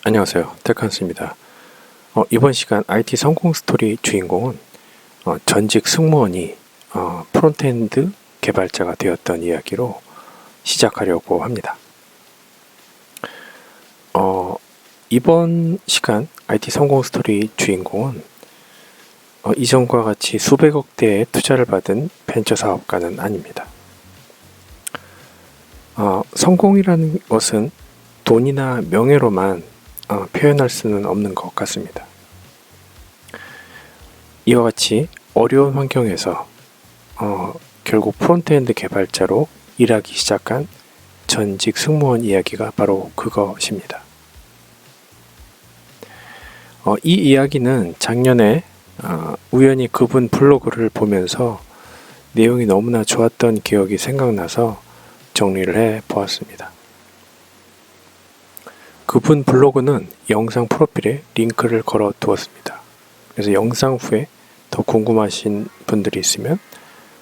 안녕하세요. 테크한스입니다. 이번 시간 IT 성공 스토리 주인공은 전직 승무원이 프론트엔드 개발자가 되었던 이야기로 시작하려고 합니다. 이번 시간 IT 성공 스토리 주인공은 이전과 같이 수백억 대의 투자를 받은 벤처 사업가는 아닙니다. 성공이라는 것은 돈이나 명예로만 표현할 수는 없는 것 같습니다. 이와 같이 어려운 환경에서 결국 프론트엔드 개발자로 일하기 시작한 전직 승무원 이야기가 바로 그것입니다. 이 이야기는 작년에 우연히 그분 블로그를 보면서 내용이 너무나 좋았던 기억이 생각나서 정리를 해 보았습니다. 그분 블로그는 영상 프로필에 링크를 걸어 두었습니다. 그래서 영상 후에 더 궁금하신 분들이 있으면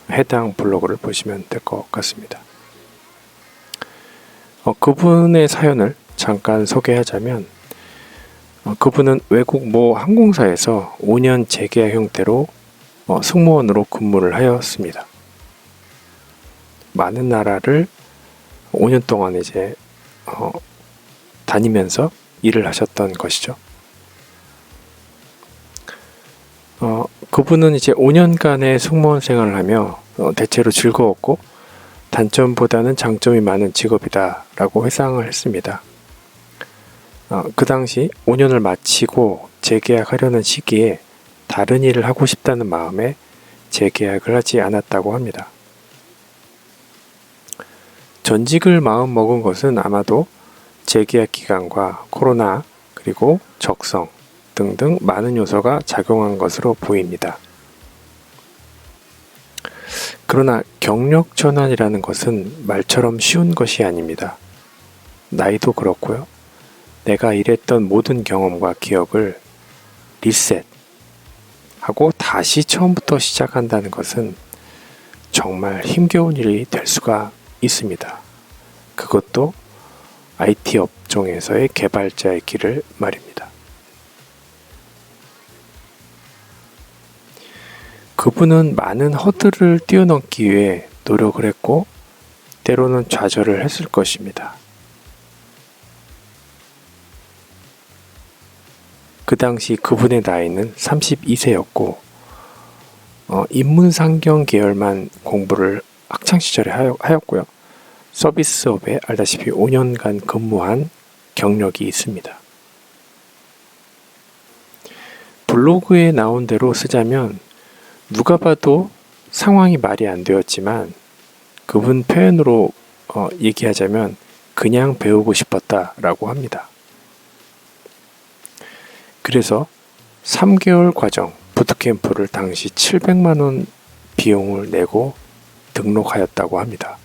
해당 블로그를 보시면 될 것 같습니다. 그분의 사연을 잠깐 소개하자면 그분은 외국 모 항공사에서 5년 재계약 형태로 승무원으로 근무를 하였습니다. 많은 나라를 5년 동안 이제 다니면서 일을 하셨던 것이죠. 그분은 이제 5년간의 승무원 생활을 하며 대체로 즐거웠고 단점보다는 장점이 많은 직업이다라고 회상을 했습니다. 그 당시 5년을 마치고 재계약하려는 시기에 다른 일을 하고 싶다는 마음에 재계약을 하지 않았다고 합니다. 전직을 마음 먹은 것은 아마도 재계약 기간과 코로나 그리고 적성 등등 많은 요소가 작용한 것으로 보입니다. 그러나 경력 전환이라는 것은 말처럼 쉬운 것이 아닙니다. 나이도 그렇고요. 내가 일했던 모든 경험과 기억을 리셋하고 다시 처음부터 시작한다는 것은 정말 힘겨운 일이 될 수가 있습니다. 그것도 IT 업종에서의 개발자의 길을 말입니다. 그분은 많은 허들을 뛰어넘기 위해 노력을 했고 때로는 좌절을 했을 것입니다. 그 당시 그분의 나이는 32세였고 인문상경 계열만 공부를 학창시절에 하였고요. 서비스업에 알다시피 5년간 근무한 경력이 있습니다. 블로그에 나온 대로 쓰자면 누가 봐도 상황이 말이 안 되었지만 그분 표현으로 얘기하자면 그냥 배우고 싶었다라고 합니다. 그래서 3개월 과정 부트캠프를 당시 700만 원 비용을 내고 등록하였다고 합니다.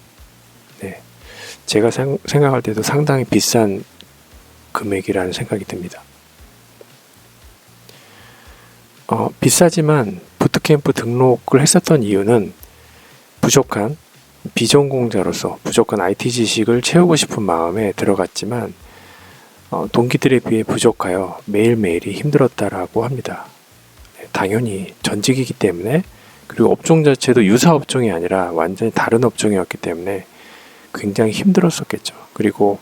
네, 제가 생각할 때도 상당히 비싼 금액이라는 생각이 듭니다. 비싸지만 부트캠프 등록을 했었던 이유는 부족한 비전공자로서 부족한 IT 지식을 채우고 싶은 마음에 들어갔지만 동기들에 비해 부족하여 매일매일이 힘들었다라고 합니다. 네, 당연히 전직이기 때문에 그리고 업종 자체도 유사 업종이 아니라 완전히 다른 업종이었기 때문에 굉장히 힘들었었겠죠. 그리고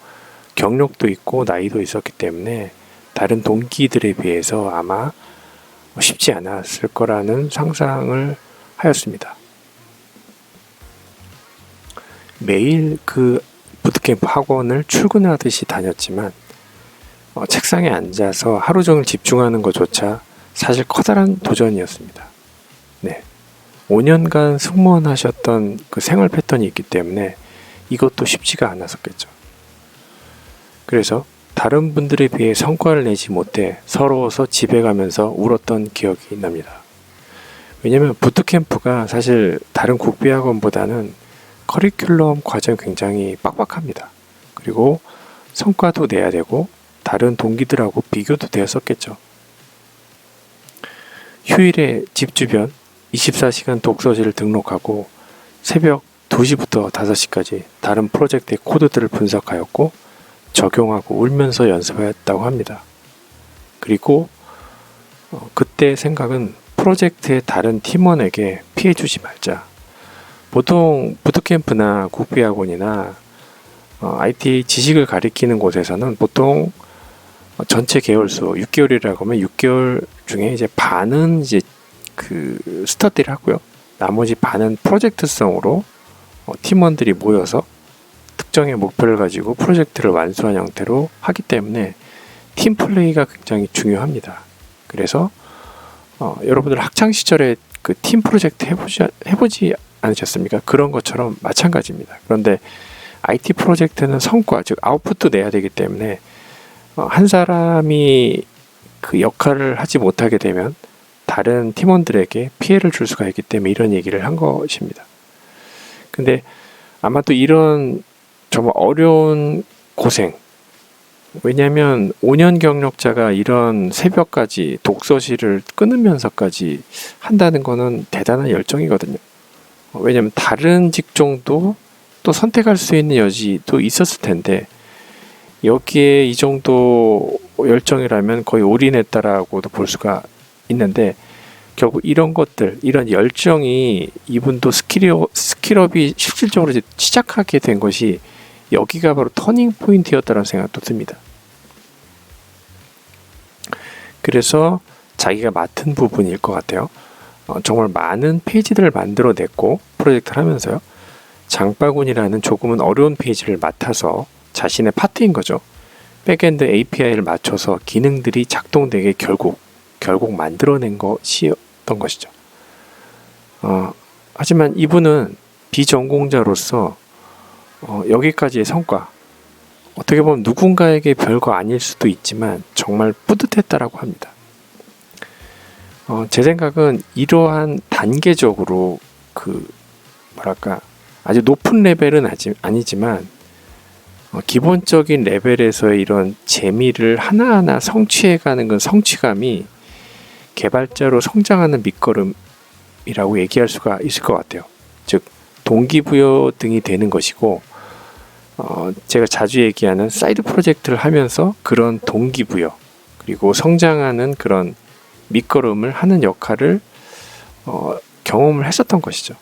경력도 있고 나이도 있었기 때문에 다른 동기들에 비해서 아마 쉽지 않았을 거라는 상상을 하였습니다. 매일 그 부트캠프 학원을 출근하듯이 다녔지만 책상에 앉아서 하루 종일 집중하는 것조차 사실 커다란 도전이었습니다. 네, 5년간 승무원 하셨던 그 생활 패턴이 있기 때문에 이것도 쉽지가 않았었겠죠. 그래서 다른 분들에 비해 성과를 내지 못해 서러워서 집에 가면서 울었던 기억이 납니다. 왜냐하면 부트캠프가 사실 다른 국비학원보다는 커리큘럼 과정이 굉장히 빡빡합니다. 그리고 성과도 내야 되고 다른 동기들하고 비교도 되었었겠죠. 휴일에 집 주변 24시간 독서실을 등록하고 새벽 2시부터 5시까지 다른 프로젝트의 코드들을 분석하였고 적용하고 울면서 연습했다고 합니다. 그리고 그때 생각은 프로젝트의 다른 팀원에게 피해주지 말자. 보통 부트캠프나 국비학원이나 IT 지식을 가리키는 곳에서는 보통 전체 개월수 6개월이라고 하면 6개월 중에 이제 반은 이제 그 스터디를 하고요. 나머지 반은 프로젝트성으로 팀원들이 모여서 특정의 목표를 가지고 프로젝트를 완수한 형태로 하기 때문에 팀 플레이가 굉장히 중요합니다. 그래서 여러분들 학창 시절에 그 팀 프로젝트 해보지 않으셨습니까? 그런 것처럼 마찬가지입니다. 그런데 IT 프로젝트는 성과, 즉 아웃풋도 내야 되기 때문에 한 사람이 그 역할을 하지 못하게 되면 다른 팀원들에게 피해를 줄 수가 있기 때문에 이런 얘기를 한 것입니다. 근데 아마도 이런 정말 어려운 고생, 왜냐하면 5년 경력자가 이런 새벽까지 독서실을 끊으면서까지 한다는 거는 대단한 열정이거든요. 왜냐하면 다른 직종도 또 선택할 수 있는 여지도 있었을 텐데 여기에 이 정도 열정이라면 거의 올인했다라고도 볼 수가 있는데 결국 이런 것들, 이런 열정이 이분도 스킬업이 실질적으로 이제 시작하게 된 것이 여기가 바로 터닝 포인트였다는 생각도 듭니다. 그래서 자기가 맡은 부분일 것 같아요. 정말 많은 페이지들을 만들어냈고 프로젝트를 하면서요. 장바구니라는 조금은 어려운 페이지를 맡아서 자신의 파트인 거죠. 백엔드 API를 맞춰서 기능들이 작동되게 결국 만들어낸 것이었던 것이죠. 하지만 이분은 비전공자로서 여기까지의 성과, 어떻게 보면 누군가에게 별거 아닐 수도 있지만 정말 뿌듯했다라고 합니다. 제 생각은 이러한 단계적으로 아주 높은 레벨은 아니지만 기본적인 레벨에서의 이런 재미를 하나하나 성취해가는 건 성취감이 개발자로 성장하는 밑거름이라고 얘기할 수가 있을 것 같아요. 즉 동기부여 등이 되는 것이고 제가 자주 얘기하는 사이드 프로젝트를 하면서 그런 동기부여 그리고 성장하는 그런 밑거름을 하는 역할을 경험을 했었던 것이죠.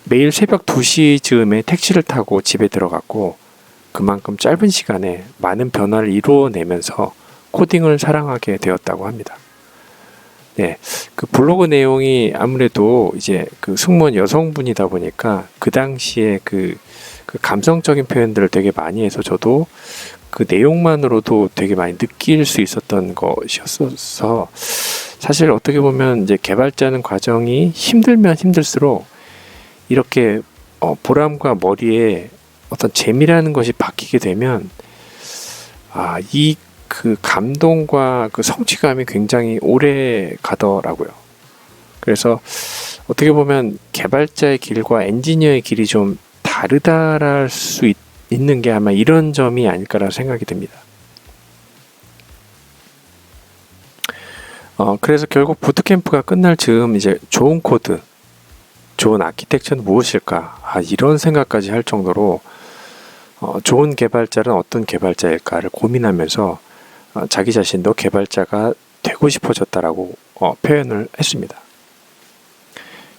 매일 새벽 2시 즈음에 택시를 타고 집에 들어갔고 그만큼 짧은 시간에 많은 변화를 이루어내면서 코딩을 사랑하게 되었다고 합니다. 네, 그 블로그 내용이 아무래도 이제 그 승무원 여성분이다 보니까 그 당시에 그 감성적인 표현들을 되게 많이 해서 저도 그 내용만으로도 되게 많이 느낄 수 있었던 것이었어서 사실 어떻게 보면 이제 개발자는 과정이 힘들면 힘들수록 이렇게 보람과 머리에 어떤 재미라는 것이 바뀌게 되면 이 그 감동과 그 성취감이 굉장히 오래 가더라고요. 그래서 어떻게 보면 개발자의 길과 엔지니어의 길이 좀 다르다랄 수 있는 게 아마 이런 점이 아닐까라는 생각이 듭니다. 그래서 결국 부트캠프가 끝날 즈음 이제 좋은 코드, 좋은 아키텍처는 무엇일까? 이런 생각까지 할 정도로 좋은 개발자는 어떤 개발자일까를 고민하면서 자기 자신도 개발자가 되고 싶어졌다라고 표현을 했습니다.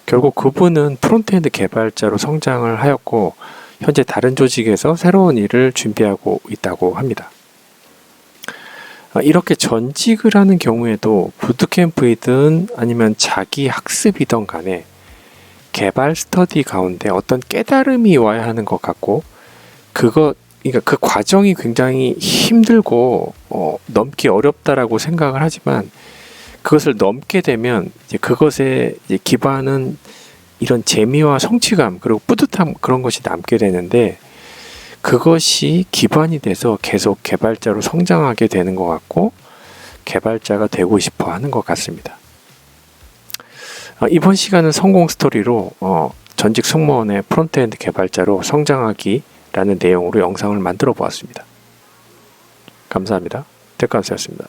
결국 그분은 프론트엔드 개발자로 성장을 하였고 현재 다른 조직에서 새로운 일을 준비하고 있다고 합니다. 이렇게 전직을 하는 경우에도 부트캠프이든 아니면 자기 학습이든 간에 개발 스터디 가운데 어떤 깨달음이 와야 하는 것 같고 그러니까 그 과정이 굉장히 힘들고 넘기 어렵다라고 생각을 하지만 그것을 넘게 되면 이제 그것에 이제 기반은 이런 재미와 성취감 그리고 뿌듯함 그런 것이 남게 되는데 그것이 기반이 돼서 계속 개발자로 성장하게 되는 것 같고 개발자가 되고 싶어 하는 것 같습니다. 이번 시간은 성공 스토리로 전직 승무원의 프론트엔드 개발자로 성장하기라는 내용으로 영상을 만들어 보았습니다. 감사합니다. 텍감스였습니다.